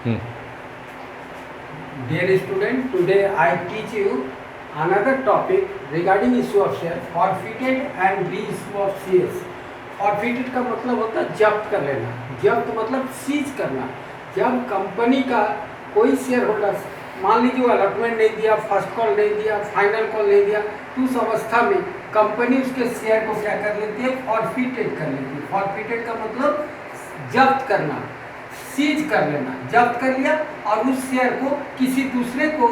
Hmm, Dear student, today I teach you another topic regarding issue of share, forfeited and reissue of shares. Forfeited का मतलब होता है जब्त कर लेना, जब्त मतलब सीज करना। जब कंपनी का कोई शेयर होल्डर, मान लीजिए वो अलॉटमेंट नहीं दिया, फर्स्ट कॉल नहीं दिया, फाइनल कॉल नहीं दिया, तो उस अवस्था में कंपनी उसके शेयर को क्या कर लेती है, फॉरफिटेड कर लेती है। फॉरफिटेड का मतलब जब्त करना, सीज कर लेना। जब्त कर लिया और उस शेयर को किसी दूसरे को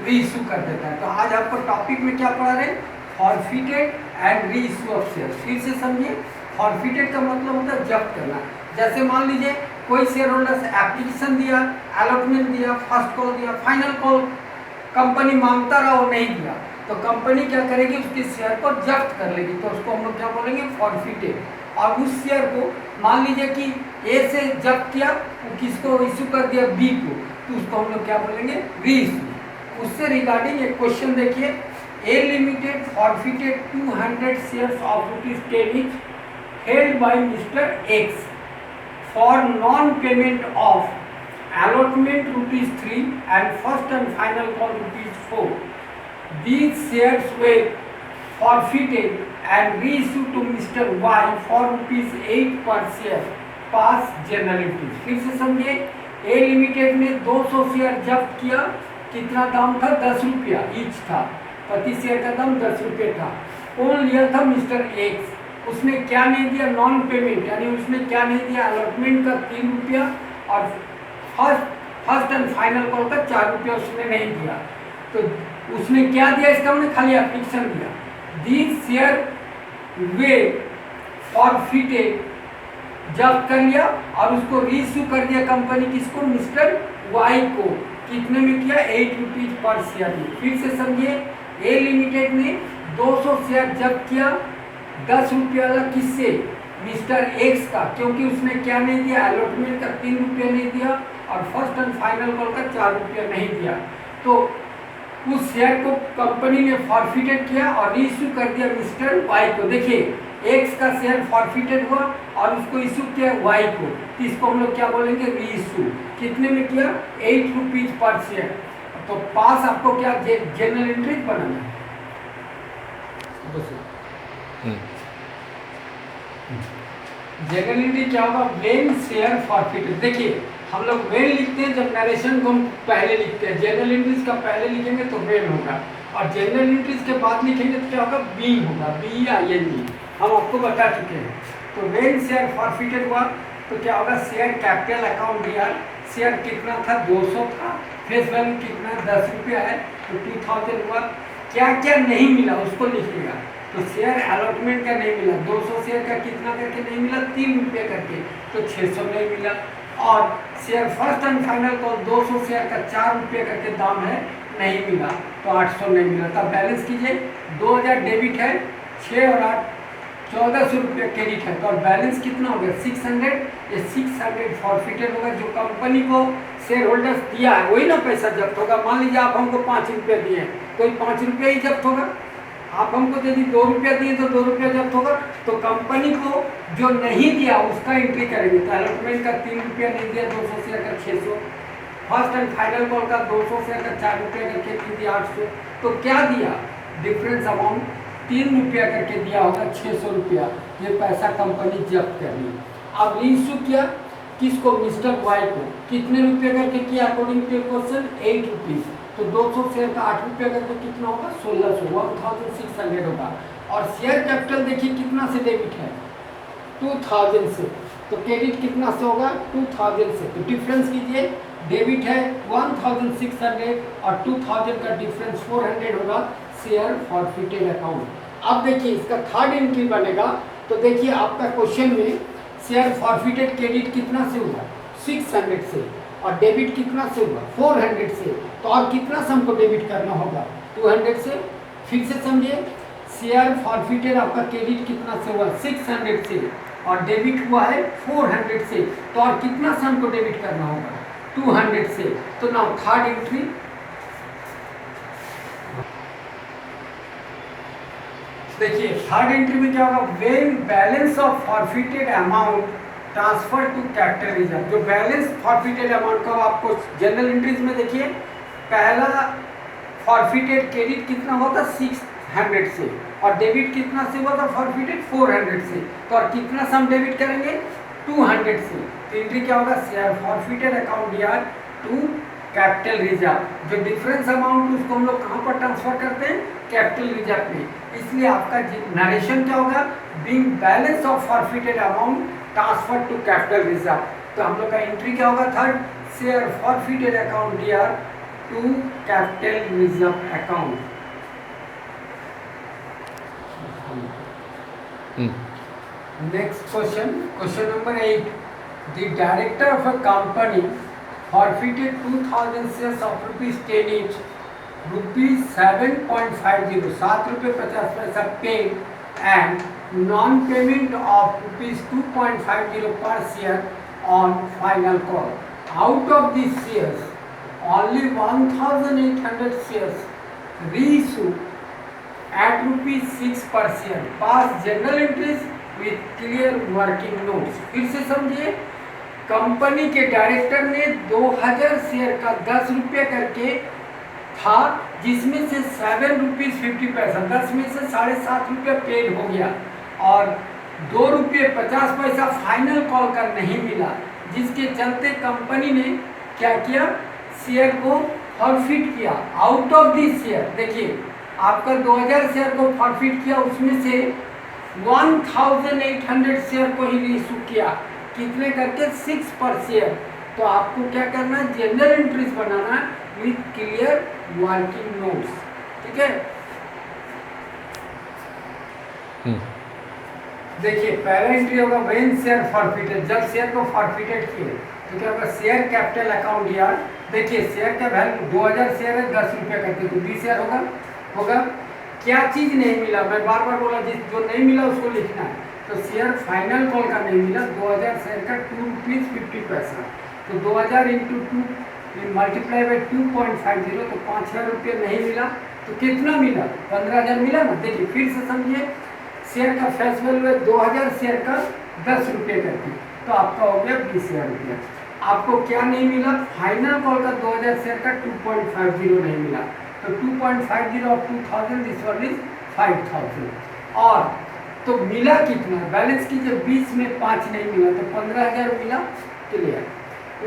रीइश्यू कर देता है। तो आज आपको टॉपिक में क्या पढ़ा रहे हैं, forfeited and reissue of share. फिर से समझिए, फॉरफिटेड का मतलब होता है जब्त करना। जैसे मान लीजिए कोई शेयर होल्डर से एप्लीकेशन दिया, अलॉटमेंट दिया, फर्स्ट कॉल दिया, फाइनल कॉल कंपनी मांगता रहा और नहीं दिया, तो कंपनी क्या करेगी, उसके शेयर को जब्त कर लेगी। तो उसको हम लोग क्या बोलेंगे, फॉरफिटेड। और उस शेयर को मान लीजिए कि ए से जब्त किया, वो किसको इश्यू कर दिया, बी को, तो उसको हम लोग क्या बोलेंगे, री इश्यू। उससे रिगार्डिंग एक क्वेश्चन देखिए, A limited forfeited 200 shares of ₹10 each held by Mr. X for non-payment of allotment ₹3 and first and final call ₹4. These shares were forfeited and reissued to Mr. Y for ₹8 per share. Pass general entry. फिर से समझिए, ए limited ने 200 share जब्त किया। कितना दाम था, 10 रुपया ईच था, प्रति शेयर का दाम 10 रुपये था। कौन लिया था, मिस्टर एक्स। उसने क्या नहीं दिया, नॉन पेमेंट, यानी उसने क्या नहीं दिया, अलॉटमेंट का 3 रुपया और फर्स्ट एंड फाइनल कॉल का 4 रुपया उसने नहीं दिया। तो उसने क्या दिया, इसका मैंने खाली एप्लीकेशन दिया। दीज शेयर वे फॉरफिटेड, जब्त कर लिया और उसको रीइश्यू कर दिया कंपनी, किसको, मिस्टर वाई को। कितने में किया, 8 रुपीज पर शेयर में। फिर से समझिए, ए लिमिटेड ने 200 शेयर जब्त किया, 10 रुपया वाला किससे, मिस्टर एक्स का, क्योंकि उसने क्या नहीं दिया, अलॉटमेंट का 3 रुपया नहीं दिया और फर्स्ट एंड फाइनल कॉल का 4 रुपया नहीं दिया। तो उस शेयर को कंपनी ने फॉरफिटेड किया और रीइश्यू कर दिया मिस्टर वाई को। देखिए, एक्स का शेयर फॉरफिटेड हुआ और उसको इश्यू किया वाई को, तो इसको हम लोग क्या बोलेंगे, रीइश्यू। कितने में किया, 8 रुपीज पर शेयर। तो पास आपको क्या जनरल एंट्री बनाना है। जनरल एंट्री क्या होगा, वेन शेयर फॉरफिटेड। देखिए, हम लोग वेन लिखते हैं जब नरेशन को हम पहले लिखते हैं, जनरल एंट्रीज का पहले लिखेंगे तो वेन होगा, और जनरल एंट्रीज के बाद लिखेंगे तो क्या होगा, बीइंग होगा, BING। हम आपको बता चुके हैं। तो वेन शेयर फॉरफिटेड हुआ तो क्या होगा, शेयर कैपिटल अकाउंट दिया, शेयर कितना था, 200 था, फेस वैल्यू कितना, 10 रुपया है, तो 2000 हुआ। क्या क्या नहीं मिला उसको लिखिएगा। तो शेयर अलॉटमेंट का नहीं मिला, 200 शेयर का कितना करके नहीं मिला, 3 रुपये करके, तो 600 नहीं मिला। और शेयर फर्स्ट एंड फाइनल को 200 शेयर का 4 रुपये करके दाम है, नहीं मिला, तो 800 नहीं मिला। तब बैलेंस कीजिए, 2000 डेबिट है, 6 और 8 1400 रुपये क्रेडिट है, तो बैलेंस कितना हो गया, 600। ये 600 फॉरफिटेड होगा। जो कंपनी को शेयर होल्डर्स दिया है वही ना पैसा जब्त होगा। मान लीजिए आप हमको 5 रुपये दिए, कोई 5 रुपये ही जब्त होगा। आप हमको यदि 2 रुपया दिए तो 2 रुपया जब्त होगा। तो कंपनी को जो नहीं दिया उसका एंट्री करेंगे। तो अलॉटमेंट का 3 रुपया नहीं दिया, 200 शेयर का 600, फर्स्ट एंड फाइनल कॉल का 200 शेयर का 4 रुपया करके नहीं दिया, 800। तो क्या दिया, डिफरेंस अमाउंट 3 रुपया करके दिया होगा, 600 रुपया। ये पैसा कंपनी जब्त कर ली। अब रीइश्यू किया किसको, मिस्टर वाई को। कितने रुपये करके किया, अकॉर्डिंग टू क्वेश्चन, 8 रुपीज। तो 200 शेयर का 8 रुपया करके कितना होगा, 1600, 1600 होगा। और शेयर कैपिटल देखिए कितना से डेबिट है, 2000 से, तो क्रेडिट कितना से होगा, 2000 से। तो डिफरेंस कीजिए, डेबिट है 1600 और 2000 का डिफरेंस 400 होगा, शेयर फॉरफिटेड अकाउंट। अब देखिए इसका थर्ड एंट्री बनेगा। तो देखिए आपका क्वेश्चन में शेयर फॉरफिटेड क्रेडिट कितना से हुआ, 600 से, और डेबिट कितना से हुआ, 400 से। तो और कितना से हमको डेबिट करना होगा, 200 से। फिर से समझिए, शेयर फॉरफिटेड आपका क्रेडिट कितना से हुआ, 600 से, और डेबिट हुआ है 400 से। तो और कितना से हमको डेबिट करना होगा, 200 से। तो नाउ थर्ड एंट्री, देखिए थर्ड एंट्री में क्या होगा, when balance of forfeited amount transfer to capital reserve. जो बैलेंस फॉरफिटेड अमाउंट का आपको जनरल एंट्रीज में देखिए, पहला फॉरफिटेड क्रेडिट कितना हुआ था 600 से, और डेबिट कितना से हुआ था फॉरफिटेड 400 से, तो और कितना सम डेबिट करेंगे 200 से, तो एंट्री क्या होगा शेयर फॉरफिटेड अकाउंट यार टू कैपिटल रिजर्व। जो डिफरेंस अमाउंट उसको हम लोग कहाँ पर ट्रांसफर करते हैं कैपिटल रिजर्व में, इसलिए आपका नरेशन क्या होगा being balance of forfeited amount transfer to capital reserve. तो हम लोग का एंट्री क्या होगा थर्ड शेयर फॉरफिटेड अकाउंट यार to capital reserve account. Next question, question number 8. The director of a company forfeited 2,000 shares of rupees 10 each, rupees 7.50, 7 रुपये 50 पैसा paid, and non-payment of rupees 2.50 per share on final call. Out of these shares, only 1,800 shares reissued at rupees 6 per share. Pass journal entries with clear working notes. फिर से समझिए, company के director ने 2000 share का 10 रुपये करके था, जिसमें से 7 रुपीज 50 पैसा, 10 में से 7.5 रुपये पेड हो गया, और 2 रुपये 50 पैसा फाइनल कॉल का नहीं मिला, जिसके चलते कंपनी ने क्या किया शेयर को फॉरफिट किया। आउट ऑफ दिस शेयर, देखिए आपका 2000 शेयर को फॉरफिट किया, उसमें से 1800 शेयर को ही रीइश्यू किया, कितने करके 6 पर शेयर। तो आपको क्या करना है general entries banana with clear working notes, ठीक है। देखिए पहला एंट्री होगा व्हेन शेयर फॉरफिटेड, जब शेयर को फॉरफिटेड किए तो क्या होगा शेयर कैपिटल अकाउंट यार। देखिए शेयर का वैल्यू 2000 शेयर है 10 रुपये करके, तो 20 शेयर होगा। क्या चीज़ नहीं मिला, मैं बार बार बोला जिस जो नहीं मिला उसको लिखना है। तो शेयर फाइनल कॉल का नहीं मिला, 2000 शेयर का 2 रुपीज़ 50 पैसा, तो 2000 इंटू 2 मल्टीप्लाई बाई 2.50, तो 5000 रुपये नहीं मिला, तो कितना मिला 15000 मिला ना। देखिए फिर से समझिए, शेयर का फेस वैल्यू है 2000 शेयर का 10 रुपये करके, तो आपका हो गया 20,000 रुपया। आपको क्या नहीं मिला फाइनल कॉल का 2000 शेयर का 2.50 नहीं मिला, तो 2.50 ऑफ 2000 दिस वन इज 5000। और तो मिला कितना बैलेंस कीजिए, 20 में 5 नहीं मिला, तो 15000 मिला, क्लियर।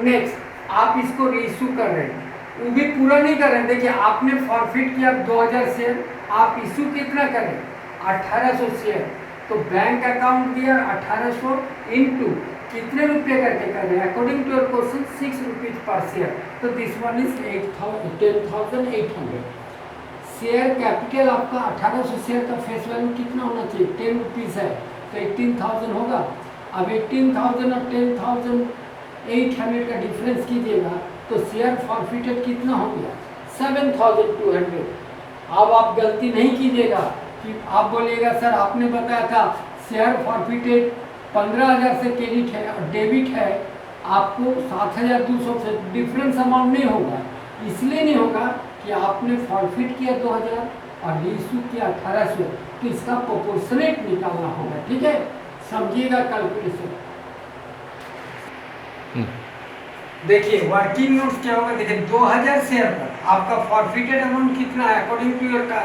नेक्स्ट आप इसको रीइश्यू कर रहे हैं, वो भी पूरा नहीं कर रहे हैं। देखिए आपने फॉरफिट किया 2000 शेयर, आप इशू कितना करें 1800 शेयर, तो बैंक अकाउंट दिया 1800 इंटू कितने रुपये करके कर रहे हैं according to your question 6 rupees पर शेयर, तो this one is 10,800। Share capital आपका 1800 शेयर का फेस वैल्यू कितना होना चाहिए 10 रुपीज़ है, तो 18,000 होगा। अब 18,000 और 10,800 का डिफरेंस कीजिएगा, तो शेयर फॉरफिटेड कितना हो गया 7,200। अब आप गलती नहीं कीजिएगा कि आप बोलिएगा सर आपने बताया था शेयर फॉरफिटेड 15,000 से क्रेडिट है और डेबिट है, आपको 7,200 से डिफरेंस अमाउंट नहीं होगा। इसलिए नहीं होगा कि आपने फॉरफिट किया 2000 और रीइश्यू किया 1800, तो इसका प्रोपोर्शनेट निकालना होगा, ठीक है। समझिएगा कैलकुलेशन। देखिए वर्किंग नोट्स क्या होगा, देखिए 2000 शेयर पर आपका फॉरफिटेड अमाउंट कितना है अकॉर्डिंग टू योर का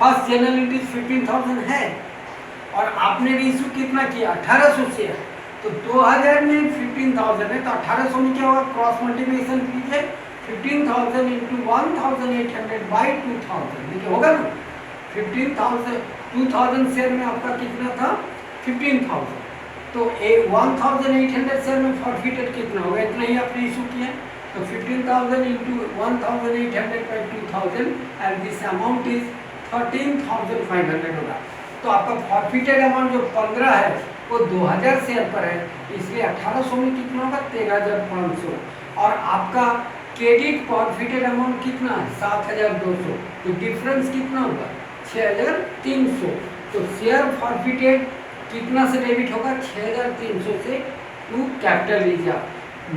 फर्स्ट जनरल एंट्री 15,000 है, और आपने रीइश्यू कितना किया 1800 शेयर, तो 2000 में 15,000 है, तो 1800 में क्या होगा क्रॉस मल्टीप्लिकेशन कीजिए 15,000 इंटू 1,800 बाई 2000, देखिए होगा ना 15,000 2000 शेयर में आपका कितना था 15,000, तो 1,800 शेयर में फॉरफिटेड कितना होगा, इतना ही आपने इशू किया, तो 15,000 into 1,800 by 2000 and this amount is 13,500 होगा। तो आपका फॉरफिटेड अमाउंट जो 15 है वो 2000 शेयर पर है, इसलिए 1800 में कितना होगा 13,500, और आपका क्रेडिट फॉरफिटेड अमाउंट कितना है 7,200, तो डिफरेंस कितना होगा 6,300। तो शेयर फॉरफिटेड कितना से डेबिट होगा 6,300 से टू कैपिटल रिजर्व।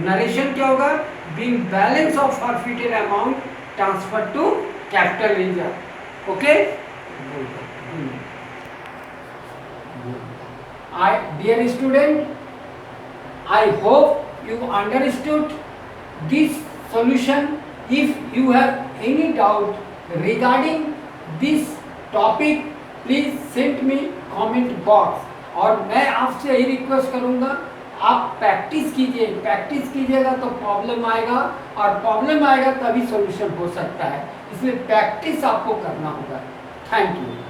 नरेशन क्या होगा being balance of forfeited amount transfer to capital reserve, okay. Dear student, I hope you understood this solution. If you have any doubt regarding this topic, please send me comment box. और मैं आपसे यही request करूँगा, आप practice कीजिए, practice कीजिएगा तो problem आएगा, और प्रॉब्लम आएगा तभी सॉल्यूशन हो सकता है, इसलिए प्रैक्टिस आपको करना होगा। Thank you.